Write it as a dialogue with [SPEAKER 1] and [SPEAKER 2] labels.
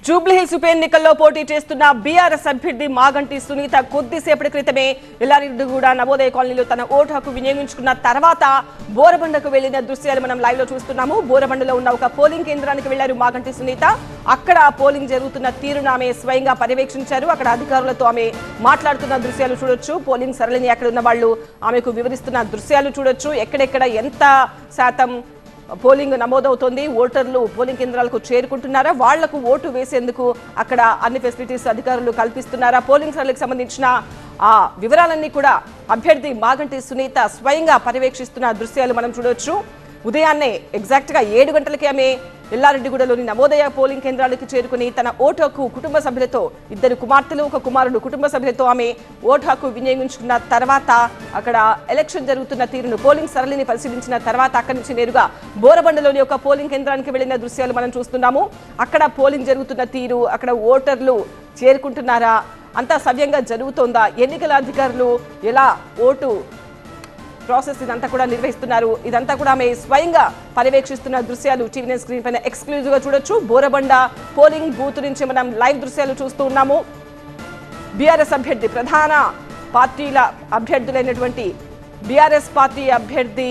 [SPEAKER 1] Jubilee hills ఉప ఎన్నికల్లో పోటీ చేస్తున్న బీఆర్ఎస్ అభ్యర్థి మాగంటి సునీత కొద్దిసేపటి క్రితమే ఎల్లారెడ్డిగూడ నవోదయ కాలనీలో తన ఓటు హక్కు వినియోగించుకున్న తర్వాత బోరబండకు వెళ్లిన దృశ్యాలు మనం లైవ్ లో చూస్తున్నాము. బోరబండలో ఉన్న ఒక పోలింగ్ కేంద్రానికి వెళ్లారు మాగంటి సునీత. అక్కడ పోలింగ్ జరుగుతున్న తీరును ఆమె స్వయంగా పర్యవేక్షించారు. అక్కడ అధికారులతో ఆమె మాట్లాడుతున్న దృశ్యాలు చూడొచ్చు. పోలింగ్ సరళిని అక్కడ ఉన్న వాళ్ళు ఆమెకు వివరిస్తున్న దృశ్యాలు చూడొచ్చు. ఎక్కడెక్కడ ఎంత శాతం పోలింగ్ నమోదవుతోంది, ఓటర్లు పోలింగ్ కేంద్రాలకు చేరుకుంటున్నారా, వాళ్లకు ఓటు వేసేందుకు అక్కడ అన్ని ఫెసిలిటీస్ అధికారులు కల్పిస్తున్నారా, పోలింగ్ సరళికి సంబంధించిన ఆ వివరాలన్నీ కూడా అభ్యర్థి మాగంటి సునీత స్వయంగా పర్యవేక్షిస్తున్న దృశ్యాలు మనం చూడొచ్చు. ఉదయాన్నే ఎగ్జాక్ట్ గా 7 గంటలకి ఆమె ఎల్లారెడ్డిగూడలోని నవోదయ పోలింగ్ కేంద్రాలకు చేరుకుని తన ఓటు హక్కు కుటుంబ సభ్యులతో, 2 కుమార్తెలు 1 కుమారుడు కుటుంబ సభ్యులతో ఆమె ఓటు హక్కు వినియోగించుకున్న తర్వాత అక్కడ ఎలక్షన్ జరుగుతున్న తీరును, పోలింగ్ సరళిని పరిశీలించిన తర్వాత అక్కడి నుంచి నేరుగా బోరబండలోని ఒక పోలింగ్ కేంద్రానికి వెళ్లిన దృశ్యాలు మనం చూస్తున్నాము. అక్కడ పోలింగ్ జరుగుతున్న తీరు, అక్కడ ఓటర్లు చేరుకుంటున్నారా, అంతా సవ్యంగా జరుగుతోందా, ఎన్నికల అధికారులు ఎలా ఓటు ప్రాసెస్ ఇదంతా కూడా నిర్వహిస్తున్నారు, ఇదంతా కూడా ఆమె స్వయంగా పర్యవేక్షిస్తున్న దృశ్యాలు టీవీ స్క్రీన్ పైన ఎక్స్క్లూజివ్ గా చూడొచ్చు. బోరబండ పోలింగ్ బూత్ నుంచి మనం లైవ్ దృశ్యాలు చూస్తూ ఉన్నాము. బీఆర్ఎస్ అభ్యర్థి, ప్రధాన పార్టీల అభ్యర్థులైనటువంటి బీఆర్ఎస్ పార్టీ అభ్యర్థి